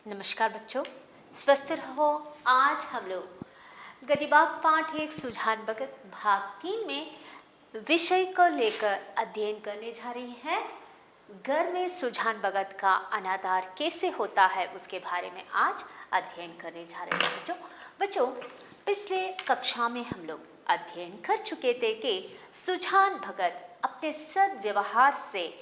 नमस्कार बच्चों, स्वस्थ रहो। आज हम लोग गद्यबाग पाठ एक सुजान भगत भाग 3 में विषय को लेकर अध्ययन करने जा रही हैं। घर में सुजान भगत का अनादर कैसे होता है उसके बारे में आज अध्ययन करने जा रहे हैं। बच्चों पिछले कक्षा में हम लोग अध्ययन कर चुके थे कि सुजान भगत अपने सद्व्यवहार से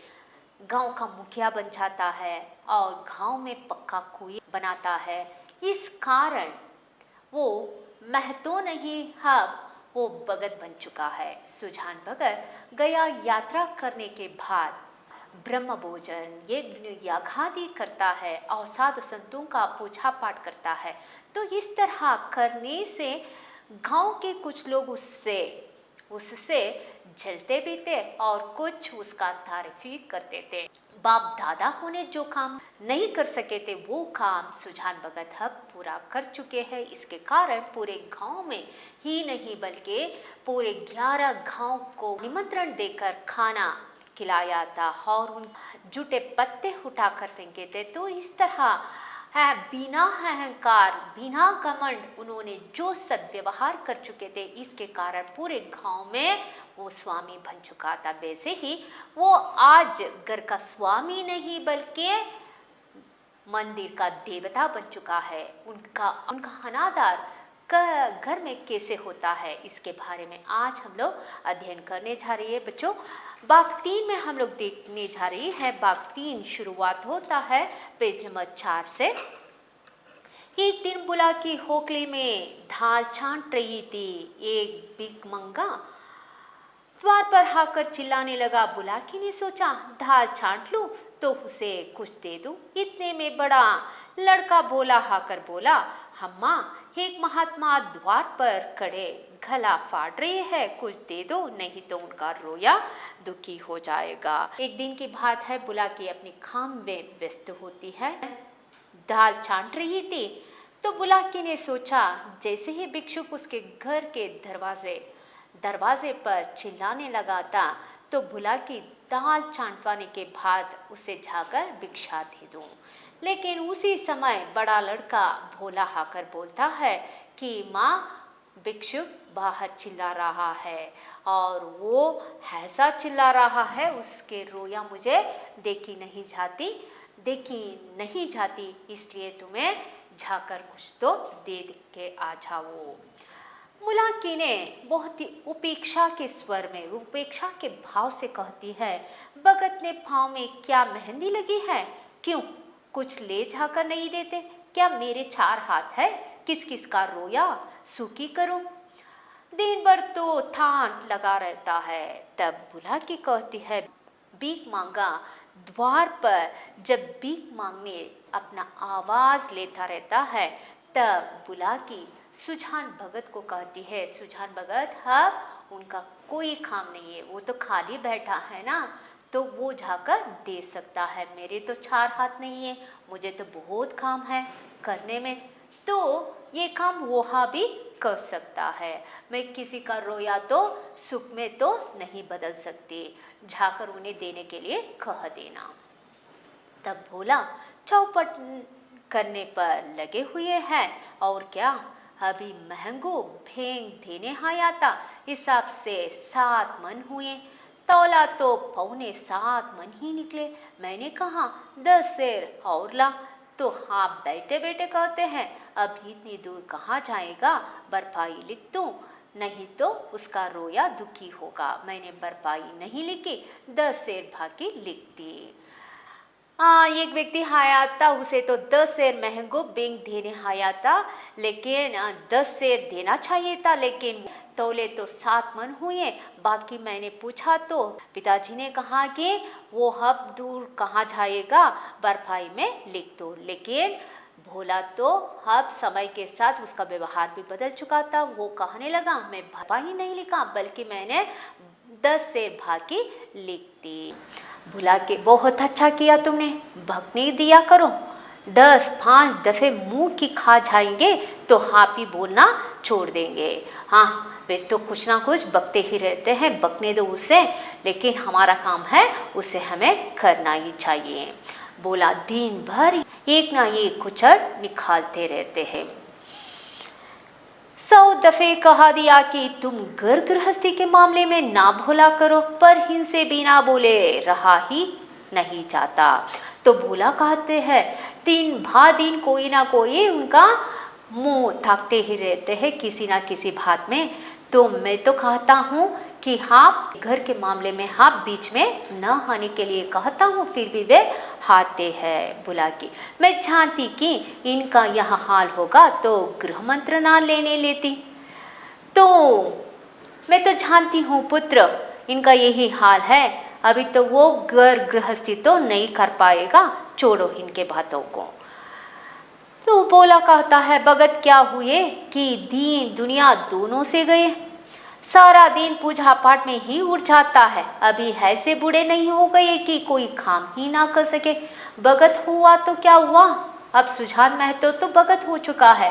गांव का मुखिया बन जाता है और गांव में पक्का कुएं बनाता है। इस कारण वो महतो नहीं, अब वो भगत बन चुका है। सुजान भगत गया यात्रा करने के बाद ब्रह्म भोजन यज्ञ यागादि करता है और साधु संतों का पूजा पाठ करता है। तो इस तरह करने से गांव के कुछ लोग उससे जलते भी थे और कुछ उसका तारीफ करते थे। बाप दादा होने जो काम नहीं कर सके थे वो काम सुजान भगत अब पूरा कर चुके हैं। इसके कारण पूरे गांव में ही नहीं बल्कि पूरे 11 गांव को निमंत्रण देकर खाना खिलाया था और उन जूठे पत्ते उठाकर फेंके थे। तो इस तरह है बिना अहंकार बिना घमंड उन्होंने जो सद्व्यवहार कर चुके थे, इसके कारण पूरे गांव में वो स्वामी बन चुका था। वैसे ही वो आज घर का स्वामी नहीं बल्कि मंदिर का देवता बन चुका है। उनका अनादर घर में कैसे होता है इसके बारे में आज हम लोग अध्ययन करने जा रही है। बच्चों भाग 3 में हम लोग देखने जा रही है। भाग 3 शुरुआत होता है पेज नंबर 4 से। एक दिन बुला की होकली में दाल छांट रही थी। एक भिखमंगा द्वार पर आकर चिल्लाने लगा। बुलाकी ने सोचा दाल छांट लूं तो उसे कुछ दे दूं। इतने में बड़ा लड़का बोला आकर बोला, अम्मा एक महात्मा द्वार पर खड़े गला फाड़ रहे हैं, कुछ दे दो नहीं तो उनका रोया दुखी हो जाएगा। एक दिन की बात है, बुलाकी अपने काम में व्यस्त होती है। दाल छांट रही थी तो बुलाकी ने सोचा जैसे ही भिक्षुक उसके घर के दरवाजे पर चिल्लाने लगा था तो बुलाकी दाल छांटवाने के बाद उसे जाकर भिक्षा दे दूं। लेकिन उसी समय बड़ा लड़का भोला आकर बोलता है कि माँ भिक्षुक बाहर चिल्ला रहा है और वो ऐसा चिल्ला रहा है उसके रोया मुझे देखी नहीं जाती, इसलिए तुम्हें जाकर कुछ तो दे के आ जाओ। बुलाकी ने बहुत ही उपेक्षा के स्वर में उपेक्षा के भाव से कहती है, भगत ने पाँव में क्या मेहंदी लगी है? क्यों कुछ ले जाकर नहीं देते? क्या मेरे 4 हाथ है? किस किस का रोया सूखी करूं? दिन भर तो थान लगा रहता है। तब बुलाकी कहती है, भीख मांगा द्वार पर जब भीख मांगने अपना आवाज लेता रहता है तब बुलाकी सुजान भगत को कहती है, सुजान भगत अब उनका कोई काम नहीं है, वो तो खाली बैठा है ना, तो वो जाकर दे सकता है। मेरे तो 4 हाथ नहीं है, मुझे तो बहुत काम है करने में, तो ये काम वहाँ भी कर सकता है। मैं किसी का रोया तो सुख में तो नहीं बदल सकती, जाकर उन्हें देने के लिए कह देना। तब बोला चौपट करने पर लगे हुए हैं और क्या, अभी महंगो भेंग देने आया था, हिसाब से 7 मन हुए, तौला तो 7.25 मन ही निकले। मैंने कहा 10 सेर और ला, तो आप बैठे बैठे कहते हैं अभी इतनी दूर कहाँ जाएगा, भरपाई लिख दूं नहीं तो उसका रोया दुखी होगा। मैंने भरपाई नहीं लिखी, 10 सेर बाकी लिख दी। एक व्यक्ति आया था, उसे तो 10 सेर महंगो बैंक देने आया था, लेकिन 10 सेर देना चाहिए था, लेकिन तौले तो 7 मन हुए। बाकी मैंने पूछा तो पिताजी ने कहा कि वो अब दूर कहाँ जाएगा, भरपाई में लिख दो। लेकिन भोला तो अब समय के साथ उसका व्यवहार भी बदल चुका था। वो कहने लगा मैं भरपाई नहीं लिखा बल्कि मैंने 10 सेर बाकी लिख दी। भुला के बहुत अच्छा किया तुमने, भगने दिया करो, 5 दफे मुंह की खा जाएंगे तो आप ही बोलना छोड़ देंगे। हाँ वे तो कुछ ना कुछ बकते ही रहते हैं, बकने दो उसे, लेकिन हमारा काम है उसे हमें करना ही चाहिए। बोला दिन भर एक ना एक कुचड़ निकालते रहते हैं। 100 दफे कहा दिया कि तुम घर गृहस्थी के मामले में ना भूला करो, पर इनसे बिना बोले रहा ही नहीं जाता। तो भूला कहते हैं, दिन भा दिन कोई ना कोई उनका मुंह ताकते ही रहते हैं किसी ना किसी बात में। तो मैं तो कहता हूँ कि हाँ, घर के मामले में हाँ बीच में न आने के लिए कहता हूँ, फिर भी वे आते हैं। बोला कि मैं जानती कि इनका यह हाल होगा तो गृह मंत्रणा लेने लेती। तो मैं तो जानती हूँ पुत्र, इनका यही हाल है। अभी तो वो घर गृहस्थी तो नहीं कर पाएगा, छोड़ो इनके बातों को। तो बोला कहता है, भगत क्या हुए कि दीन दुनिया दोनों से गए, सारा दिन पूजा पाठ में ही उड़ जाता है। अभी ऐसे बूढ़े नहीं हो गए कि कोई काम ही ना कर सके। भगत हुआ तो क्या हुआ, अब सुजान महतो तो भगत हो चुका है।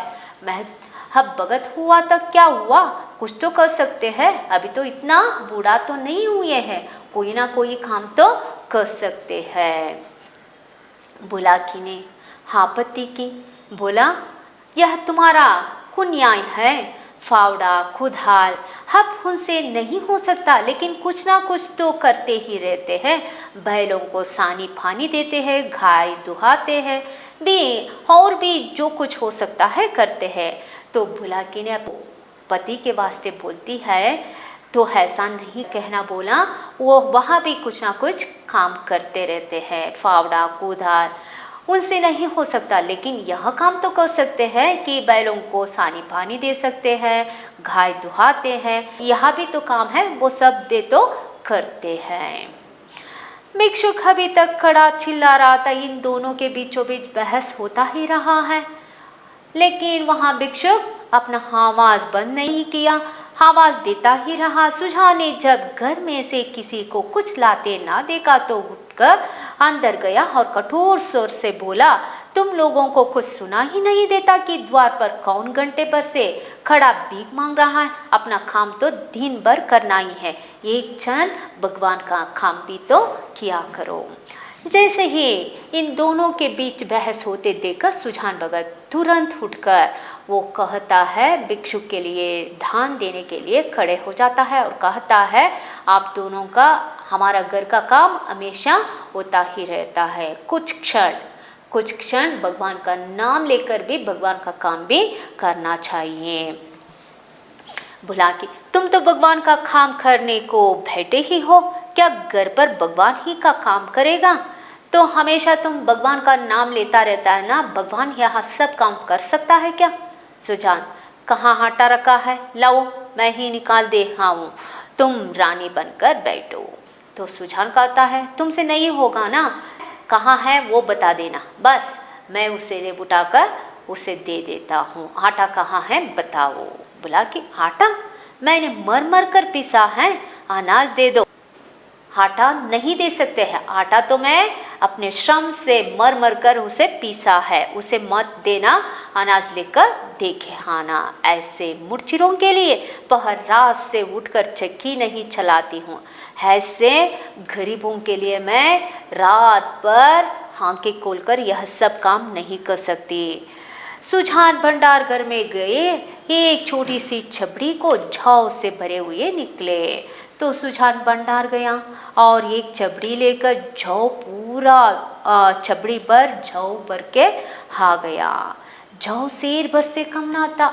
अब भगत हुआ तो क्या हुआ, कुछ तो कर सकते हैं। अभी तो इतना बूढ़ा तो नहीं हुए हैं, कोई ना कोई काम तो कर सकते हैं। बुलाकी ने आपत्ति की। बोला, यह तुम्हारा कुन्याय है, फावड़ा खुदहाल अब उनसे नहीं हो सकता, लेकिन कुछ ना कुछ तो करते ही रहते हैं। बैलों को सानी पानी देते हैं, गाय दुहाते हैं, भी और भी जो कुछ हो सकता है करते हैं। तो बुलाकी ने पति के वास्ते बोलती है, तो ऐसा नहीं कहना बोला, वो वहाँ भी कुछ ना कुछ काम करते रहते हैं। फावड़ा कुदाल उनसे नहीं हो सकता, लेकिन यह काम तो कर सकते हैं कि बैलों को सानी पानी दे सकते हैं, गाय दुहाते हैं, यह भी तो काम है, वो सब वे तो करते हैं। भिक्षुक अभी तक खड़ा चिल्ला रहा था। इन दोनों के बीचों बीच बहस होता ही रहा है, लेकिन वहाँ भिक्षुक अपना आवाज बंद नहीं किया, आवाज देता ही रहा। सुजान ने जब घर में से किसी को कुछ लाते ना देखा तो उठकर अंदर गया और कठोर स्वर से बोला, तुम लोगों को कुछ सुना ही नहीं देता कि द्वार पर कौन घंटे पर से खड़ा भीख मांग रहा है। अपना काम तो दिन भर करना ही है, एक क्षण भगवान का काम भी तो किया करो। जैसे ही इन दोनों के बीच बहस होते देखकर सुजान भगत तुरंत उठकर वो कहता है, भिक्षुक के लिए दान देने के लिए खड़े हो जाता है और कहता है, आप दोनों का हमारा घर का काम हमेशा होता ही रहता है। कुछ क्षण भगवान का नाम लेकर भी भगवान का काम भी करना चाहिए। बुला के, तुम तो भगवान का काम करने को बैठे ही हो, क्या घर पर भगवान ही का काम करेगा? तो हमेशा तुम भगवान का नाम लेता रहता है ना, भगवान यहाँ सब काम कर सकता है क्या? सुजान, कहाँ आटा रखा है, लाओ मैं ही निकाल दे हूँ, तुम रानी बनकर बैठो। तो सुजान कहता है, तुमसे नहीं होगा ना, कहाँ है वो बता देना, बस मैं उसे ले बुटाकर उसे दे देता हूँ। आटा कहाँ है बताओ। बोला कि आटा मैंने मर मर कर पीसा है, अनाज दे दो। आटा नहीं दे सकते हैं, आटा तो मैं अपने श्रम से मर मर कर उसे पीसा है, उसे मत देना, अनाज लेकर देखे आना। ऐसे मुर्चिरों के लिए पहर रात से उठकर चक्की नहीं चलाती हूँ, ऐसे गरीबों के लिए मैं रात भर आंखें खोलकर यह सब काम नहीं कर सकती। सुजान भंडार घर में गए, एक छोटी सी छबड़ी को जौ से भरे हुए निकले। तो सुजान भंडार गया और एक छबड़ी लेकर जौ पूरा छबड़ी पर जौ भर के आ गया। जौ शेर भर से कम ना था,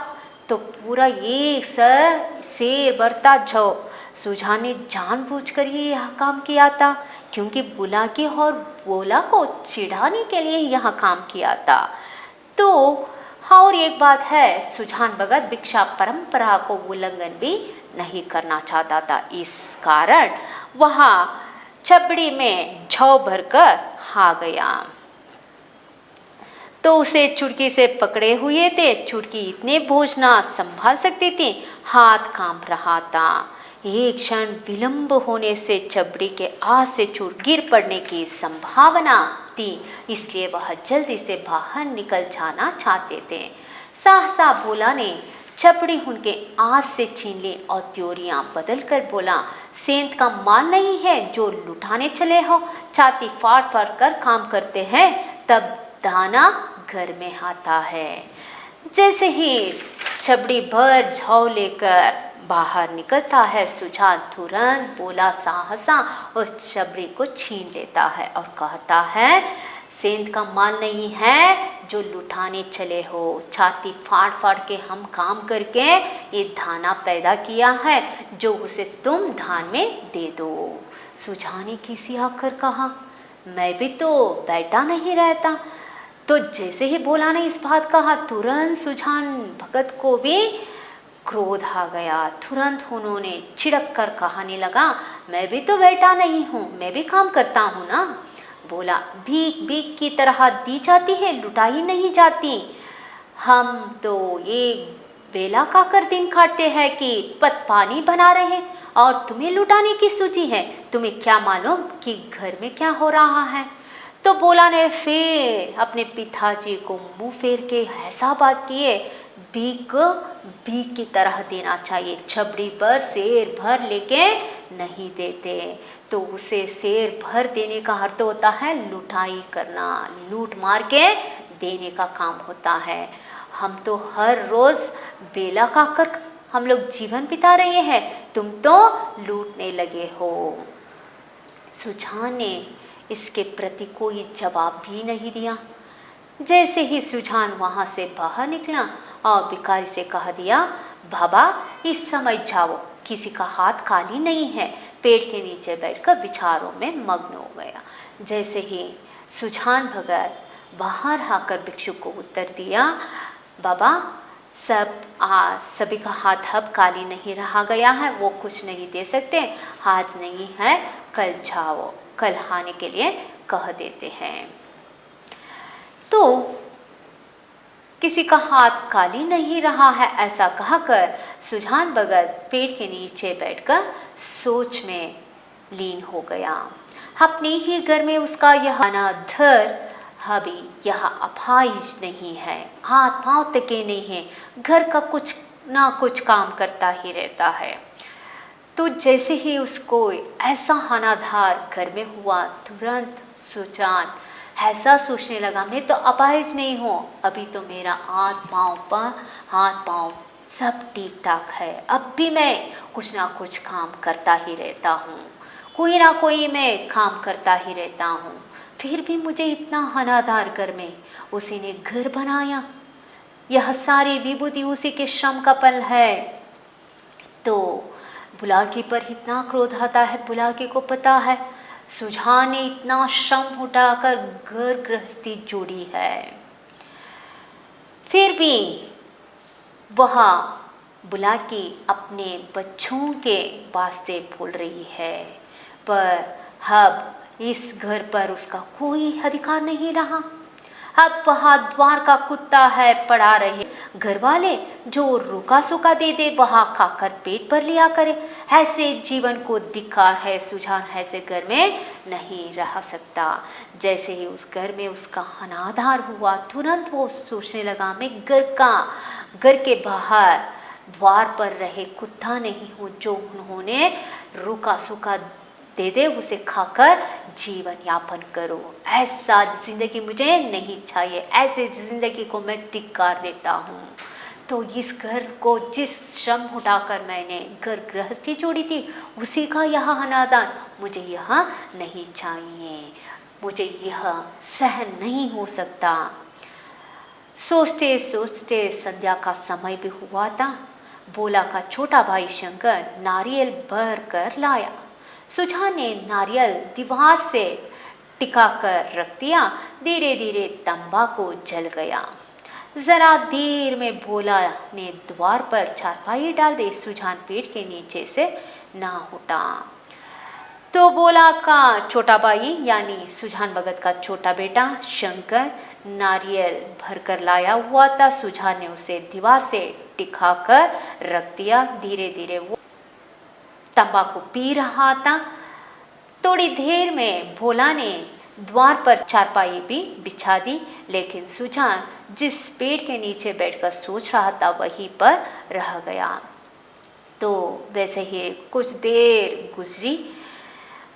तो पूरा एक शेर भरता जौ। सुजान ने जानबूझकर ही यह काम किया था, क्योंकि बुलाकी और बोला को चिढ़ाने के लिए यह काम किया था। तो और एक बात है, सुजान भगत भिक्षा परंपरा को उल्लंघन भी नहीं करना चाहता था, इस कारण वहाँ छबड़ी में जौ भरकर आ गया। तो उसे चुटकी से पकड़े हुए थे, चुटकी इतने बोझ ना संभाल सकती थी, हाथ कांप रहा था। एक क्षण विलंब होने से छबड़ी के आस से छूट गिर पड़ने की संभावना थी, इसलिए वह जल्दी से बाहर निकल जाना चाहते थे। सहसा भोला ने छबड़ी उनके आस से छीन ली और त्योरियां बदल कर बोला, सेंध का मान नहीं है जो लुटाने चले हो, छाती फाड़ फाड़ कर काम करते हैं, तब दाना घर में आता है। जैसे ही छबड़ी भर झाव लेकर बाहर निकलता है, सुजान तुरंत बोला साहसा उस छबड़ी को छीन लेता है और कहता है, सेंध का माल नहीं है जो लुटाने चले हो। छाती फाड़ फाड़ के हम काम करके ये दाना पैदा किया है, जो उसे तुम धान में दे दो। सुजान ने किसी आकर कहा, मैं भी तो बैठा नहीं रहता। तो जैसे ही बोला ने इस बात कहा, तुरंत सुजान भगत को भी क्रोध आ गया। तुरंत उन्होंने छिड़क कर कहने लगा, मैं भी तो बैठा नहीं हूँ, मैं भी काम करता हूँ ना। बोला, भीख भीख की तरह दी जाती है, लुटाई नहीं जाती। हम तो एक बेला खाकर दिन काटते हैं कि पत पानी बना रहे, और तुम्हें लुटाने की सूची है। तुम्हें क्या मालूम कि घर में क्या हो रहा है। तो बोला ने फिर अपने पिताजी को मुंह फेर के ऐसा बात किए, भीख भीख की तरह देना चाहिए, छबड़ी पर शेर भर लेके नहीं देते। तो उसे शेर भर देने का अर्थ होता है लुटाई करना, लूट मार के देने का काम होता है। हम तो हर रोज बेला खाकर हम लोग जीवन बिता रहे हैं, तुम तो लूटने लगे हो। सुजान ने इसके प्रति कोई जवाब भी नहीं दिया। जैसे ही सुजान वहाँ से बाहर निकला और भिखारी से कह दिया, बाबा इस समय जाओ, किसी का हाथ खाली नहीं है। पेड़ के नीचे बैठकर विचारों में मग्न हो गया। जैसे ही सुजान भगत बाहर आकर भिक्षुक को उत्तर दिया, बाबा सभी का हाथ अब खाली नहीं रहा गया है, वो कुछ नहीं दे सकते, आज नहीं है कल जाओ, कल आने के लिए कह देते हैं। तो किसी का हाथ खाली नहीं रहा है ऐसा कहकर सुजान भगत पेड़ के नीचे बैठकर सोच में लीन हो गया। अपने ही घर में उसका यह अनादर अभी यह अपाहिज नहीं है, हाथ पांव तके नहीं है, घर का कुछ ना कुछ काम करता ही रहता है। तो जैसे ही उसको ऐसा अनादर घर में हुआ, तुरंत सुजान ऐसा सोचने लगा, मैं तो अपाहिज नहीं हूँ, अभी तो मेरा हाथ पाँव सब ठीक ठाक है, अब भी मैं कुछ ना कुछ काम करता ही रहता हूँ, कोई ना कोई मैं काम करता ही रहता हूँ। फिर भी मुझे इतना अनादर घर में उसी ने घर बनाया, यह सारी विभूति उसी के श्रम का फल है। तो बुलाकी पर इतना क्रोध आता है, बुलाकी को पता है सुजान ने इतना श्रम उठाकर घर गृहस्थी जोड़ी है, फिर भी वह बुलाकी अपने बच्चों के वास्ते बोल रही है, पर अब इस घर पर उसका कोई अधिकार नहीं रहा। अब वहाँ द्वार का कुत्ता है पड़ा रहे, घर वाले जो रूखा सूखा दे दे वहाँ खाकर पेट भर लिया करे, ऐसे जीवन को धिक्कार है। सुजान ऐसे घर में नहीं रह सकता। जैसे ही उस घर में उसका अनादर हुआ, तुरंत वो सोचने लगा, मैं घर के बाहर द्वार पर रहे कुत्ता नहीं हूँ जो उन्होंने रूखा सूखा दे दे उसे खाकर जीवन यापन करो। ऐसा जिंदगी मुझे नहीं चाहिए, ऐसे जिंदगी को मैं धिक्कार देता हूँ। तो इस घर को जिस श्रम उठाकर मैंने घर गृहस्थी जोड़ी थी, उसी का यह अनादर मुझे यह नहीं चाहिए, मुझे यह सहन नहीं हो सकता। सोचते सोचते संध्या का समय भी हुआ था। बोला का छोटा भाई शंकर नारियल भर कर लाया। सुजान ने नारियल दीवार से टिका कर रख दिया। धीरे धीरे तंबाकू जल गया। जरा देर में भोला ने द्वार पर चारपाई डाल दी। सुजान पेड़ के नीचे से ना उठा। तो भोला का छोटा भाई यानी सुजान भगत का छोटा बेटा शंकर नारियल भरकर लाया हुआ था। सुजान ने उसे दीवार से टिका कर रख दिया। धीरे धीरे वो तंबाकू पी रहा था। थोड़ी देर में भोला ने द्वार पर चारपाई भी बिछा दी, लेकिन सुजान जिस पेड़ के नीचे बैठकर सोच रहा था वहीं पर रह गया। तो वैसे ही कुछ देर गुजरी।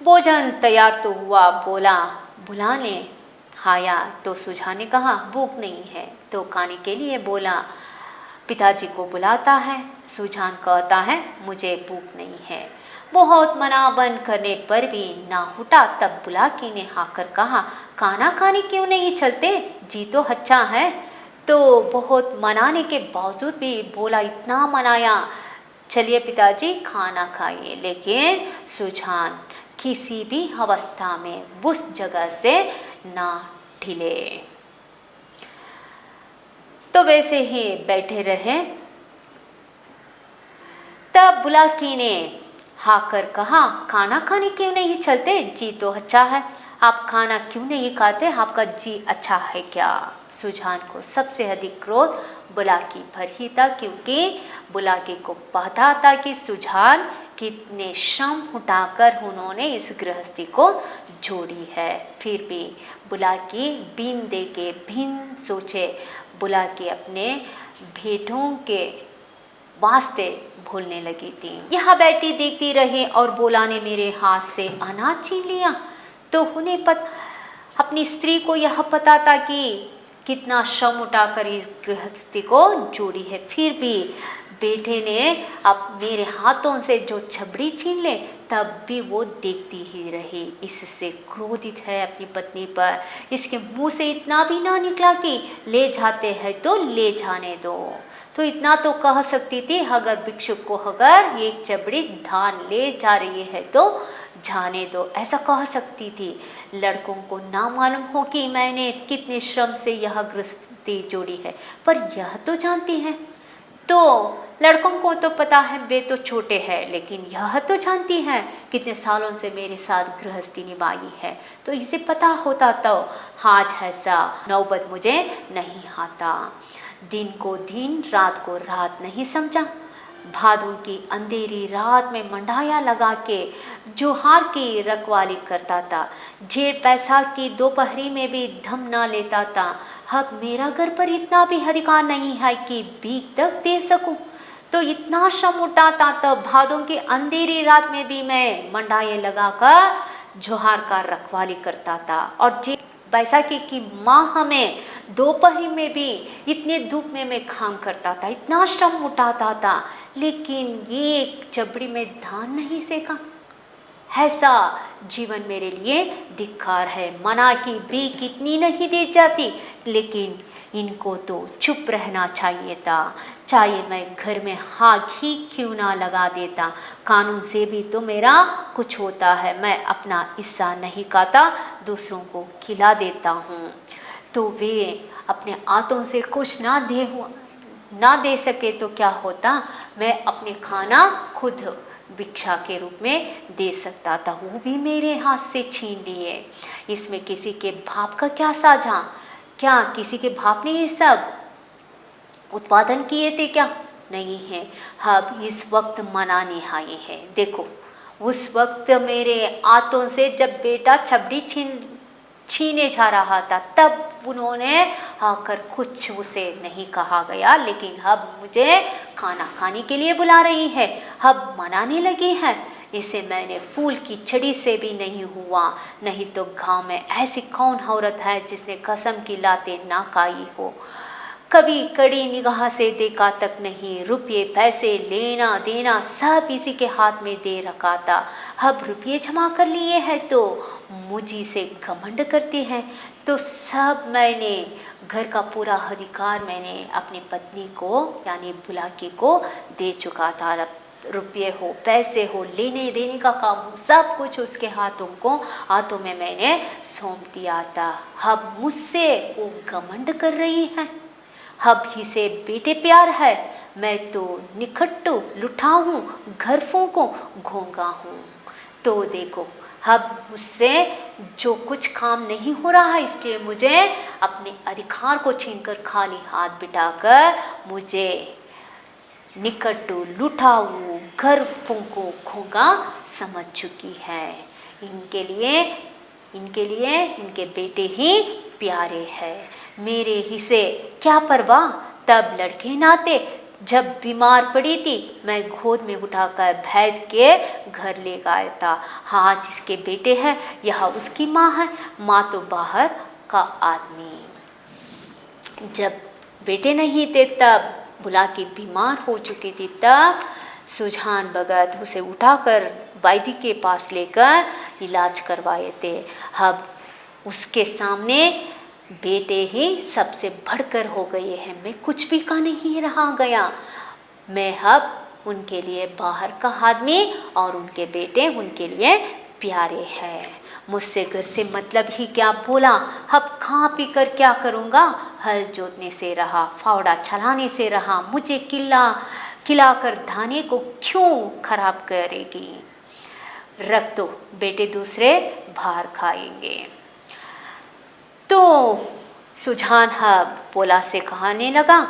भोजन तैयार तो हुआ। भोला ने खाया तो सुजान ने कहा भूख नहीं है, तो खाने के लिए बोला। पिताजी को बुलाता है, सुजान कहता है मुझे भूख नहीं है। बहुत मनाबन करने पर भी ना उठा। तब बुलाकी ने आकर कहा खाना खाने क्यों नहीं चलते, जी तो अच्छा है। तो बहुत मनाने के बावजूद भी बोला, इतना मनाया चलिए पिताजी खाना खाइए, लेकिन सुजान किसी भी अवस्था में उस जगह से ना ढिले। तो वैसे ही बैठे रहे। तब बुलाकी ने आकर कहा खाना खाने क्यों नहीं चलते, जी तो अच्छा है, आप खाना क्यों नहीं खाते, आपका जी अच्छा है क्या। सुजान को सबसे अधिक क्रोध बुलाकी पर ही था, क्योंकि बुलाकी को पता था कि सुजान कितने श्रम उठाकर उन्होंने इस गृहस्थी को जोड़ी है। फिर भी बुलाकी बिन देखे बिन सोचे बुलाकी अपने भेंटों के वास्ते भूलने लगी थी। यहाँ बैठी देखती रही और बोला ने मेरे हाथ से अनाज छीन लिया। तो उन्हें अपनी स्त्री को यह पता था कि कितना श्रम उठाकर इस गृहस्थी को जोड़ी है, फिर भी बेटे ने अब मेरे हाथों से जो छबड़ी छीन ले, तब भी वो देखती ही रही। इससे क्रोधित है अपनी पत्नी पर। इसके मुंह से इतना भी ना निकला कि ले जाते हैं तो ले जाने दो। तो इतना तो कह सकती थी, अगर भिक्षुक को अगर एक छबड़ी धान ले जा रही है तो जाने दो, ऐसा कह सकती थी। लड़कों को ना मालूम हो कि मैंने कितने श्रम से यह गृहस्थी जोड़ी है, पर यह तो जानती हैं। तो लड़कों को तो पता है वे तो छोटे हैं, लेकिन यह तो जानती हैं कितने सालों से मेरे साथ गृहस्थी निभाई है। तो इसे पता होता तो आज ऐसा नौबत मुझे नहीं आता। दिन को दिन रात को रात नहीं समझा। भादों की अंधेरी रात में मंडाया लगा के जोहार की रखवाली करता था। जेठ बैसाख की दोपहरी में भी दम ना लेता था। अब मेरा घर पर इतना भी अधिकार नहीं है कि भीख तक दे सकूं। तो इतना श्रम उठाता तब भादों की अंधेरी रात में भी मैं मंडाए लगाकर जोहार का रखवाली करता था। और जेठ बैसाखी की माह में दोपहर में भी इतने धूप में मैं काम करता था, इतना श्रम उठाता था, लेकिन ये चबड़ी में धान नहीं सेका। ऐसा जीवन मेरे लिए धिक्कार है। मना की भी कितनी नहीं दे जाती, लेकिन इनको तो चुप रहना चाहिए था। चाहे मैं घर में आग ही क्यों ना लगा देता, कानून से भी तो मेरा कुछ होता है। मैं अपना हिस्सा नहीं खाता, दूसरों को खिला देता हूँ। तो वे अपने हाथों से कुछ ना दे सके तो क्या होता, मैं अपने खाना खुद भिक्षा के रूप में दे सकता था, वो भी मेरे हाथ से छीन लिए। इसमें किसी के बाप का क्या साझा, क्या किसी के बाप ने ये सब उत्पादन किए थे क्या? नहीं है। अब इस वक्त मनाने आए हैं। देखो उस वक्त मेरे हाथों से जब बेटा छबड़ी छीने जा रहा था, तब उन्होंने आकर कुछ उसे नहीं कहा गया, लेकिन अब मुझे खाना खाने के लिए बुला रही है, अब मनाने लगी है। इसे मैंने फूल की छड़ी से भी नहीं हुआ। नहीं तो गांव में ऐसी कौन औरत है जिसने कसम की लाते ना खाई हो, कभी कड़ी निगाह से देखा तक नहीं। रुपये पैसे लेना देना सब इसी के हाथ में दे रखा था। अब रुपये जमा कर लिए हैं तो मुझी से घमंड करते हैं। तो सब मैंने घर का पूरा अधिकार मैंने अपनी पत्नी को यानी बुलाकी को दे चुका था। रुपये हो पैसे हो लेने देने का काम हो, सब कुछ उसके हाथों में मैंने सौंप दिया था। अब मुझसे वो घमंड कर रही है। अब इसे बेटे प्यार है, मैं तो निखट्टू लुठा हूँ, घर फूंकू घोंगा हूँ। तो देखो अब मुझसे जो कुछ काम नहीं हो रहा है, इसलिए मुझे अपने अधिकार को छीनकर खाली हाथ बिठाकर मुझे निकट्टू लुटाऊ घर फूंको घोंगा समझ चुकी है। इनके लिए इनके बेटे ही प्यारे हैं। मेरे हिस्से क्या परवाह, तब लड़के नाते जब बीमार पड़ी थी मैं गोद में उठाकर बैठ के घर ले गया था। आज इसके बेटे हैं, यह उसकी माँ है। माँ तो बाहर का आदमी। जब बेटे नहीं थे तब बुला के बीमार हो चुकी थी, तब सुजान भगत उसे उठाकर वैद्य के पास लेकर इलाज करवाए थे। अब उसके सामने बेटे ही सबसे बढ़कर हो गए हैं। मैं कुछ भी का नहीं रहा गया। मैं अब उनके लिए बाहर का आदमी और उनके बेटे उनके लिए प्यारे हैं। मुझसे घर से मतलब ही क्या बोला। अब खा पी कर क्या करूँगा। हल जोतने से रहा, फावड़ा चलाने से रहा, मुझे खिलाकर धाने को क्यों खराब करेगी। रख दो, बेटे दूसरे बाहर खाएंगे। तो सुजान अब बोला से कहने लगा,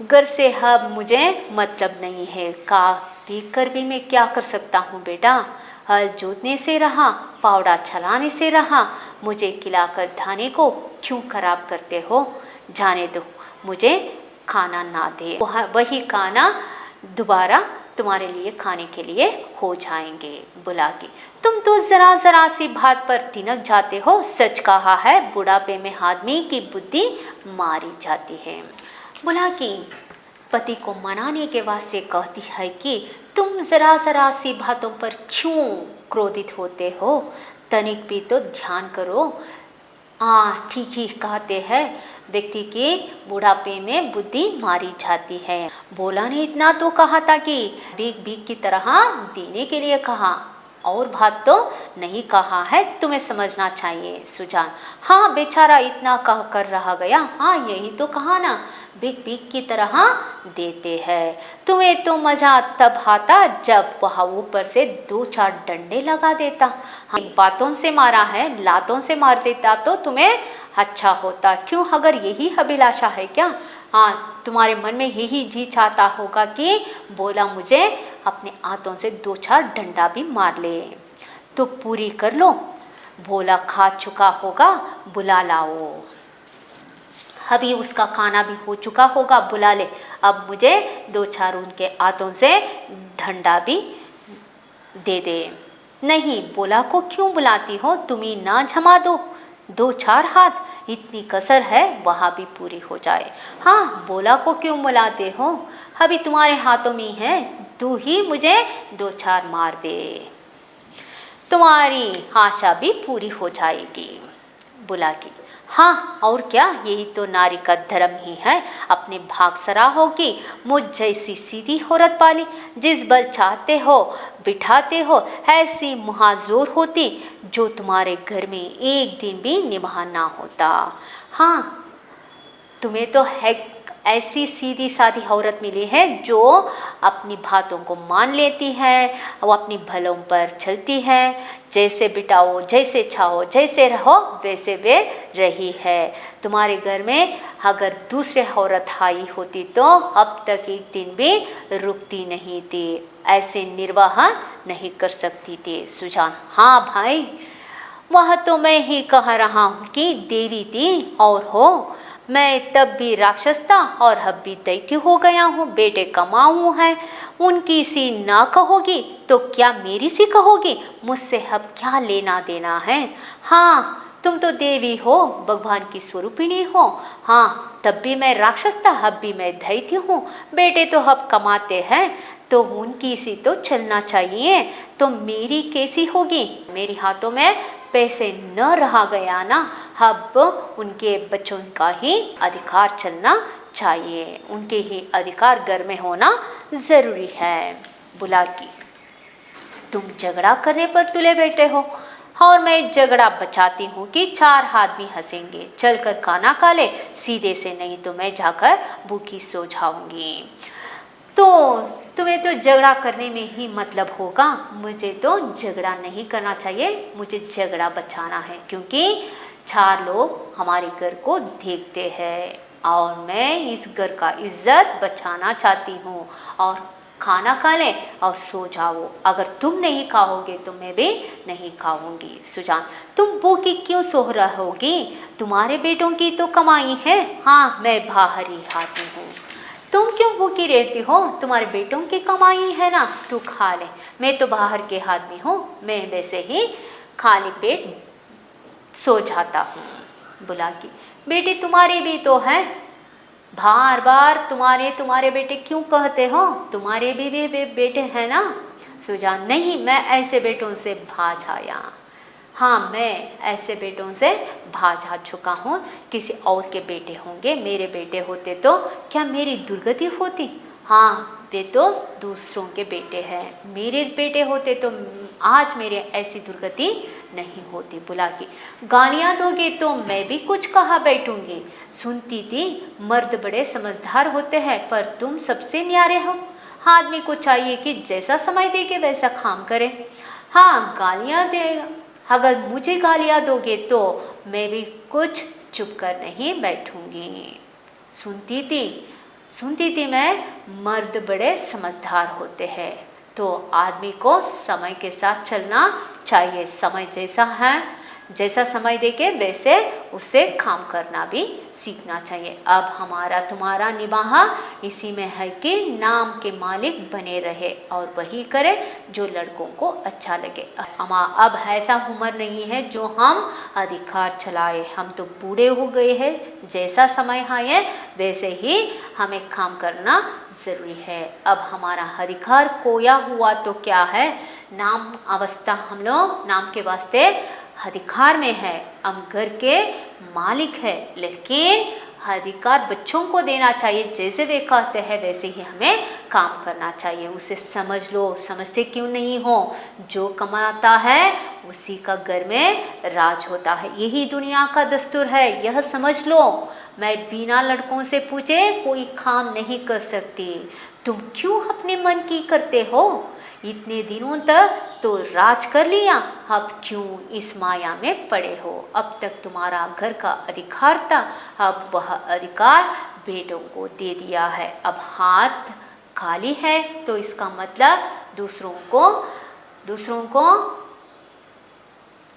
घर से अब मुझे मतलब नहीं है, का भी कर भी मैं क्या कर सकता हूँ बेटा। हल जोतने से रहा, पावड़ा चलाने से रहा, मुझे खिलाकर धाने को क्यों खराब करते हो। जाने दो, मुझे खाना ना दे, वही खाना दोबारा तुम्हारे लिए खाने के लिए हो जाएंगे। बुला के तुम तो जरा सी बात पर तिनक जाते हो। सच कहा है, बुढ़ापे में आदमी की बुद्धि मारी जाती है। बुला की पति को मनाने के वास्ते कहती है कि तुम जरा सी बातों पर क्यों क्रोधित होते हो। तनिक भी तो ध्यान करो। ठीक ही कहते हैं, व्यक्ति के बुढ़ापे में बुद्धि मारी जाती है। बोला ने इतना तो कहा था कि भीख भीख की तरह देने के लिए कहा, और बात तो नहीं कहा है। तुम्हें समझना चाहिए सुजान। हाँ बेचारा इतना कह कर रहा गया। हाँ यही तो कहा ना, भीख भीख की तरह देते हैं। तुम्हें तो मजा तब आता जब वह ऊपर से 2-4 डंडे लगा देता। हाँ बातों से मारा है, लातों से मार देता तो तुम्हें अच्छा होता। क्यों, अगर यही अभिलाषा है क्या। हाँ तुम्हारे मन में यही जी चाहता होगा कि बोला मुझे अपने हाथों से 2-4 डंडा भी मार ले, तो पूरी कर लो। भोला खा चुका होगा, बुला लाओ। अभी उसका खाना भी हो चुका होगा, बुला ले। अब मुझे 2-4 उनके हाथों से डंडा भी दे दे। नहीं, बोला को क्यों बुलाती हो, तुम ही ना जमा दो 2-4 हाथ। इतनी कसर है वहाँ भी पूरी हो जाए। हाँ बोला को क्यों बुलाते हो, अभी तुम्हारे हाथों में है, तू ही मुझे 2-4 मार दे, तुम्हारी आशा भी पूरी हो जाएगी। बुला की हाँ और क्या, यही तो नारी का धर्म ही है। अपने भाग सराहोगी। मुझ जैसी सीधी औरत पाली, जिस बल चाहते हो बिठाते हो, ऐसी मुहाजोर होती जो तुम्हारे घर में एक दिन भी निभाना होता। हाँ तुम्हें तो है ऐसी सीधी सादी औरत मिली है जो अपनी बातों को मान लेती है, वो अपनी भलों पर चलती है। जैसे बिताओ, जैसे चाहो, जैसे रहो वैसे वे रही है। तुम्हारे घर में अगर दूसरे औरत आई होती तो अब तक एक दिन भी रुकती नहीं थी, ऐसे निर्वाह नहीं कर सकती थी। सुजान हाँ भाई, वह तो मैं ही कह रहा हूँ कि देवी थी और हो। मैं तब भी राक्षस था और अब भी दैत्य हो गया हूँ। बेटे कमाऊँ है, उनकी सी ना कहोगी तो क्या मेरी सी कहोगी। मुझसे अब क्या लेना देना है। हाँ तुम तो देवी हो, भगवान की स्वरूपिणी हो। हाँ तब भी मैं राक्षस था, अब भी मैं दैत्य हूँ। बेटे तो अब कमाते हैं तो उनकी सी तो चलना चाहिए, तो मेरी कैसी होगी। मेरे हाथों में पैसे न रहा गया ना, अब उनके बच्चों का ही अधिकार चलना चाहिए, उनके ही अधिकार घर में होना ज़रूरी है। बुला की तुम झगड़ा करने पर तुले बैठे हो और मैं झगड़ा बचाती हूँ कि 4 आदमी हंसेंगे। चल कर खाना खा ले सीधे से, नहीं तो मैं जाकर भूखी सो जाऊंगी। तो तुम्हें तो झगड़ा करने में ही मतलब होगा, मुझे तो झगड़ा नहीं करना चाहिए, मुझे झगड़ा बचाना है। क्योंकि 4 लोग हमारे घर को देखते हैं और मैं इस घर का इज्जत बचाना चाहती हूँ। और खाना खा ले और सो जाओ। अगर तुम नहीं खाओगे तो मैं भी नहीं खाऊंगी। सुजान तुम भूखी क्यों सो रहोगी, तुम्हारे बेटों की तो कमाई है। हाँ मैं बाहरी आदमी हूँ, तुम क्यों भूखी रहती हो, तुम्हारे बेटों की कमाई है ना, तू खा ले। मैं तो बाहर के आदमी हूँ, मैं वैसे ही खाली पेट सो जाता हूँ। बोला कि बेटे तुम्हारे भी तो हैं, बार बार तुम्हारे तुम्हारे बेटे क्यों कहते हो, तुम्हारे भी बेटे हैं ना। सुजान नहीं, मैं ऐसे बेटों से भाज आया। हाँ, मैं ऐसे बेटों से भाज आ चुका हूँ। किसी और के बेटे होंगे, मेरे बेटे होते तो क्या मेरी दुर्गति होती। हाँ, वे तो दूसरों के बेटे हैं, मेरे बेटे होते तो आज मेरे ऐसी दुर्गति नहीं होती। बोला कि गालियाँ दोगे तो मैं भी कुछ कहा बैठूंगी। सुनती थी मर्द बड़े समझदार होते हैं, पर तुम सबसे न्यारे हो। आदमी को चाहिए कि जैसा समय देके वैसा काम करे। हाँ, गालियाँ दे, अगर मुझे गालियाँ दोगे तो मैं भी कुछ चुप कर नहीं बैठूंगी। सुनती थी मैं मर्द बड़े समझदार होते हैं। तो आदमी को समय के साथ चलना चाहिए। समय जैसा है, जैसा समय देके वैसे उससे काम करना भी सीखना चाहिए। अब हमारा तुम्हारा निबाह इसी में है कि नाम के मालिक बने रहे और वही करे जो लड़कों को अच्छा लगे। अब ऐसा उम्र नहीं है जो हम अधिकार चलाए, हम तो बूढ़े हो गए हैं। जैसा समय आए वैसे ही हमें काम करना ज़रूरी है। अब हमारा अधिकार खोया हुआ तो क्या है, नाम अवस्था हम लोग नाम के वास्ते अधिकार में है, हम घर के मालिक है, लेकिन अधिकार बच्चों को देना चाहिए। जैसे वे कहते हैं वैसे ही हमें काम करना चाहिए। उसे समझ लो, समझते क्यों नहीं हो, जो कमाता है उसी का घर में राज होता है। यही दुनिया का दस्तूर है, यह समझ लो। मैं बिना लड़कों से पूछे कोई काम नहीं कर सकती। तुम क्यों अपने मन की करते हो, इतने दिनों तक तो राज कर लिया, अब क्यों इस माया में पड़े हो। अब तक तुम्हारा घर का अधिकार था, अब वह अधिकार बेटों को दे दिया है। अब हाथ खाली है तो इसका मतलब दूसरों को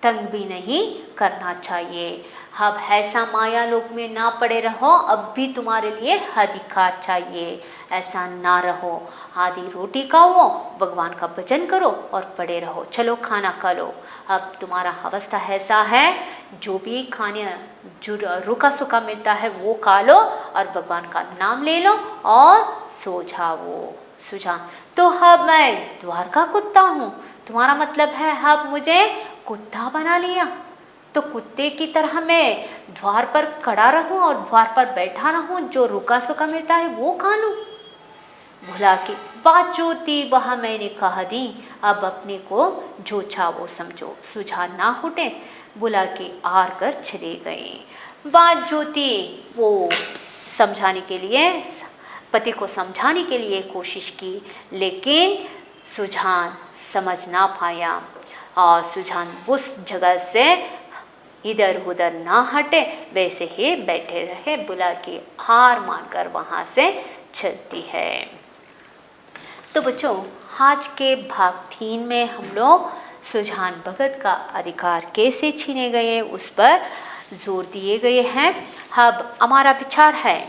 तंग भी नहीं करना चाहिए। अब ऐसा माया लोक में ना पड़े रहो, अब भी तुम्हारे लिए अधिकार चाहिए। ऐसा ना रहो, आधी रोटी खाओ, भगवान का भजन करो और पड़े रहो। चलो खाना खा लो। अब तुम्हारा अवस्था ऐसा है, जो भी खाने जो रूखा सूखा मिलता है वो खा लो और भगवान का नाम ले लो और सो जाओ। तो अब मैं द्वार का कुत्ता हूँ, तुम्हारा मतलब है अब मुझे कुत्ता बना लिया। तो कुत्ते की तरह मैं द्वार पर खड़ा रहूं और द्वार पर बैठा रहूं, जो रूखा सूखा मिलता है वो खा लूं। भोला की बात जो थी वह मैंने कह दी, अब अपने को जो चाह वो समझो। सुझाव ना उठे, भोला की हार कर चले गए। बात जो थी वो समझाने के लिए, पति को समझाने के लिए कोशिश की, लेकिन सुजान समझ ना पाया और सुजान उस जगह से इधर उधर ना हटे, वैसे ही बैठे रहे। बुला की हार मानकर वहाँ से चलती है। तो बच्चों, आज के भाग 3 में हम लोग सुजान भगत का अधिकार कैसे छीने गए उस पर जोर दिए गए हैं। अब हमारा विचार है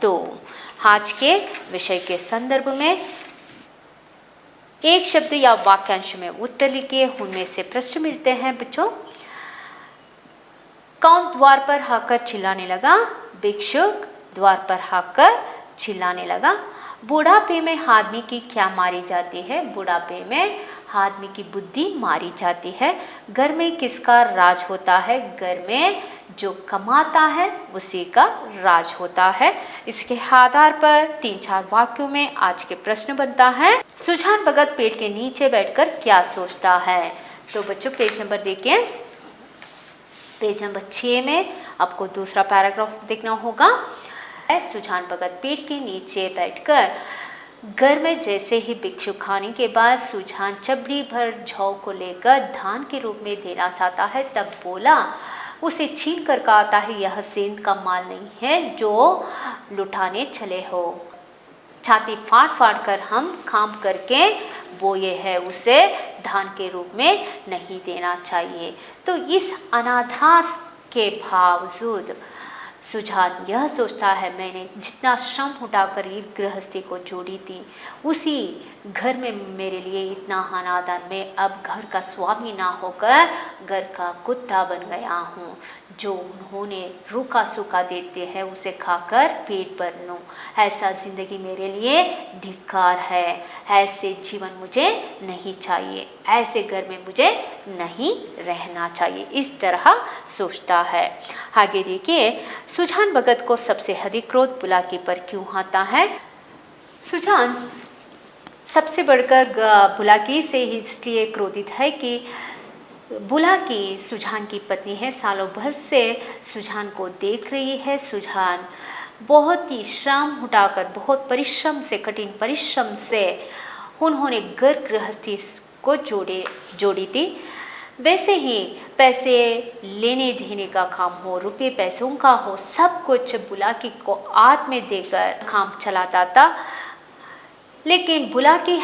तो आज के विषय के संदर्भ में एक शब्द या वाक्यांश में उत्तर लिखिए, उनमें से प्रश्न मिलते हैं। बच्चों, कौन द्वार पर आकर चिल्लाने लगा? भिक्षुक द्वार पर आकर चिल्लाने लगा। बुढ़ापे में आदमी की क्या मारी जाती है? बुढ़ापे में आदमी की बुद्धि मारी जाती है। घर में किसका राज होता है? घर में जो कमाता है उसी का राज होता है। इसके आधार पर 3-4 वाक्यों में आज के प्रश्न बनता है। सुजान भगत पेड़ के नीचे बैठकर क्या सोचता है? तो बच्चों, पेज नंबर देखिए, पेज नंबर 6 में आपको दूसरा पैराग्राफ देखना होगा। सुजान भगत पेड़ के नीचे बैठकर घर में जैसे ही भिक्षु खाने के बाद सुजान चबड़ी भर जौ को लेकर धान के रूप में देना चाहता है, तब बोला, उसे छीन कर कहता है, यह सेंध का माल नहीं है जो लुटाने चले हो। छाती फाड़ फाड़ कर हम काम करके बोए है, उसे धान के रूप में नहीं देना चाहिए। तो इस अनाधार के बावजूद सुजान यह सोचता है, मैंने जितना श्रम उठाकर ये गृहस्थी को जोड़ी थी, उसी घर में मेरे लिए इतना अनादर, मैं अब घर का स्वामी ना होकर घर का कुत्ता बन गया हूँ। जो उन्होंने रूखा सूखा देते हैं उसे खाकर पेट भर लूँ। ऐसा ज़िंदगी मेरे लिए धिक्कार है। ऐसे जीवन मुझे नहीं चाहिए, ऐसे घर में मुझे नहीं रहना चाहिए। इस तरह सोचता है। आगे देखिए, सुजान भगत को सबसे अधिक क्रोध बुलाकी पर क्यों आता है। सुजान सबसे बढ़कर बुलाकी से इसलिए क्रोधित है कि बुलाकी सुजान की पत्नी है, सालों भर से सुजान को देख रही है। सुजान बहुत ही श्रम उठाकर, बहुत परिश्रम से, कठिन परिश्रम से उन्होंने घर गृहस्थी को जोड़ी थी। वैसे ही पैसे लेने देने का काम हो, रुपये पैसों का हो, सब कुछ बुलाकी को हाथ में देकर काम चलाता था। लेकिन बुलाकी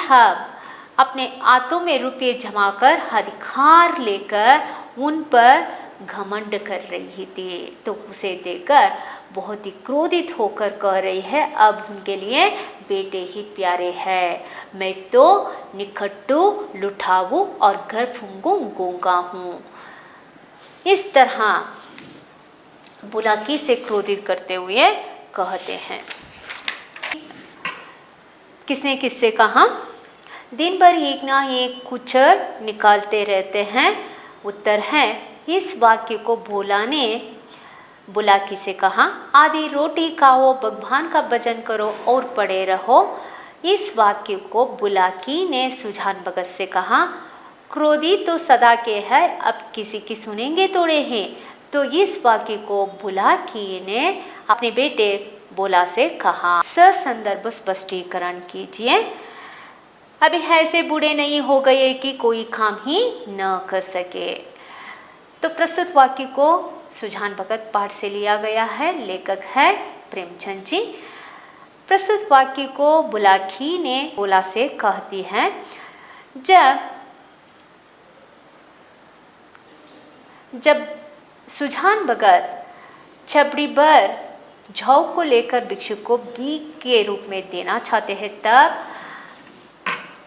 अपने हाथों में रुपये जमा कर अधिकार लेकर उन पर घमंड कर रही थी। तो उसे देखकर बहुत ही क्रोधित होकर कह रही है, अब उनके लिए बेटे ही प्यारे हैं, मैं तो निखट्टू, लुटाऊ और घर फूंगू गूंगा हूँ। इस तरह बुलाकी से क्रोधित करते हुए कहते हैं। किसने किससे कहा, दिन भर एक ना एक कुछ निकालते रहते हैं। उत्तर है, इस वाक्य को भोला ने बुलाकी से कहा, आधी रोटी खाओ, भगवान का भजन करो और पड़े रहो। इस वाक्य को बुलाकी ने सुजान भगत से कहा, क्रोधी तो सदा के है, अब किसी की सुनेंगे थोड़े हैं। तो इस वाक्य को बुलाकी ने अपने बेटे बोला से कहा। संदर्भ स्पष्टीकरण कीजिए। अभी ऐसे बूढ़े नहीं हो गए कि कोई काम ही न कर सके। तो प्रस्तुत वाक्य को सुजान भगत पाठ से लिया गया है, लेखक है प्रेमचंद जी। प्रस्तुत वाक्य को बुलाकी ने बोला से कहती है, जब सुजान भगत छबड़ी भर जौ को लेकर भिक्षु को भीख के रूप में देना चाहते हैं,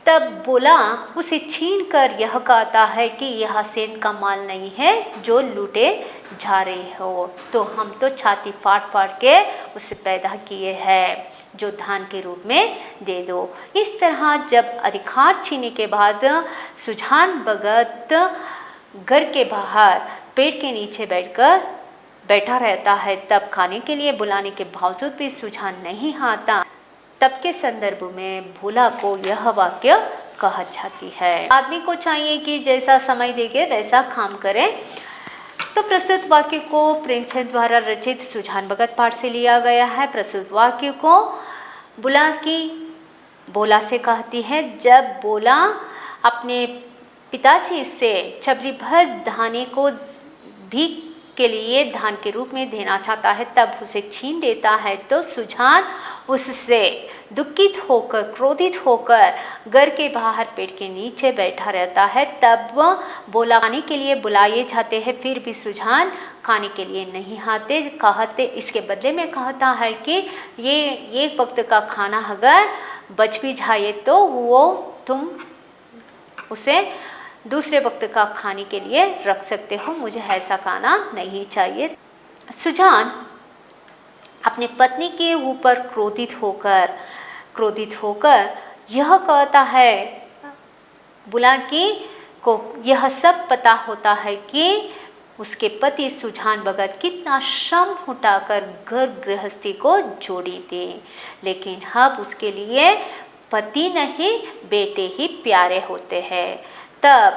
तब बोला उसे छीन कर यह कहता है कि यह सेंध का माल नहीं है जो लूटे जा रहे हो, तो हम तो छाती फाड़ फाड़ के उसे पैदा किए हैं, जो धान के रूप में दे दो। इस तरह जब अधिकार छीनने के बाद सुजान भगत घर के बाहर पेड़ के नीचे बैठा रहता है, तब खाने के लिए बुलाने के बावजूद भी सुजान नहीं आता, तब के संदर्भ में भोला को यह वाक्य कहा जाती है। आदमी को चाहिए कि जैसा समय देगे वैसा काम करे। तो प्रस्तुत वाक्य को प्रेमचंद द्वारा रचित सुजान भगत पाठ से लिया गया है। प्रस्तुत वाक्य को बुलाकी बोला से कहती है, जब बोला अपने पिताजी से छबरी भर धाने को भीख के लिए धान के रूप में देना चाहता है, तब उसे छीन लेता है। तो सुजान उससे दुखित होकर, क्रोधित होकर घर के बाहर पेड़ के नीचे बैठा रहता है। तब बोला खाने के लिए बुलाए जाते हैं, फिर भी सुजान खाने के लिए नहीं आते। कहते इसके बदले में कहता है कि ये एक वक्त का खाना अगर बच भी जाए तो वो तुम उसे दूसरे वक्त का खाने के लिए रख सकते हो, मुझे ऐसा खाना नहीं चाहिए। सुजान अपने पत्नी के ऊपर क्रोधित होकर यह कहता है, बुलाकी को यह सब पता होता है कि उसके पति सुजान भगत कितना श्रम उठाकर घर गृहस्थी को जोड़ी थी, लेकिन अब उसके लिए पति नहीं बेटे ही प्यारे होते हैं। तब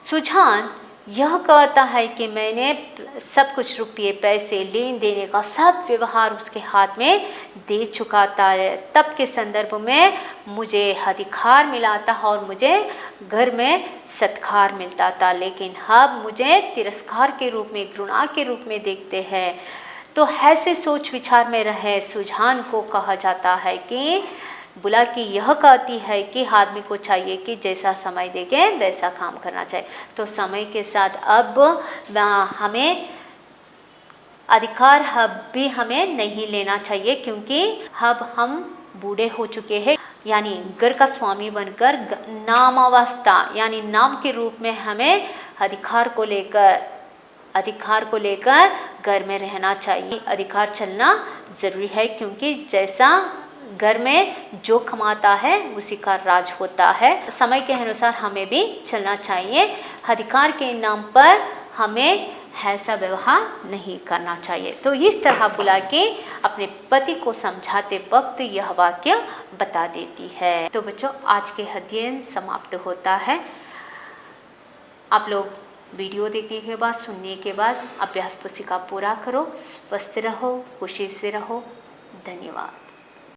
सुजान यह कहता है कि मैंने सब कुछ रुपये पैसे लेन देने का सब व्यवहार उसके हाथ में दे चुका था, तब के संदर्भ में मुझे अधिकार मिला था और मुझे घर में सत्कार मिलता था, लेकिन अब मुझे तिरस्कार के रूप में, घृणा के रूप में देखते हैं। तो ऐसे सोच विचार में रहे सुजान को कहा जाता है कि बुलाकी यह कहती है कि आदमी को चाहिए कि जैसा समय देंगे वैसा काम करना चाहिए। तो समय के साथ अब हमें अधिकार अब भी हमें नहीं लेना चाहिए, क्योंकि अब हम बूढ़े हो चुके हैं। यानी घर का स्वामी बनकर नामावस्था यानी नाम के रूप में हमें अधिकार को लेकर घर में रहना चाहिए। अधिकार चलना ज़रूरी है, क्योंकि जैसा घर में जो कमाता है उसी का राज होता है। समय के अनुसार हमें भी चलना चाहिए। अधिकार के नाम पर हमें ऐसा व्यवहार नहीं करना चाहिए। तो इस तरह बुला के अपने पति को समझाते वक्त यह वाक्य बता देती है। तो बच्चों, आज के अध्ययन समाप्त होता है। आप लोग वीडियो देखने के बाद, सुनने के बाद अभ्यास पुस्तिका पूरा करो। स्वस्थ रहो, खुशी से रहो। धन्यवाद।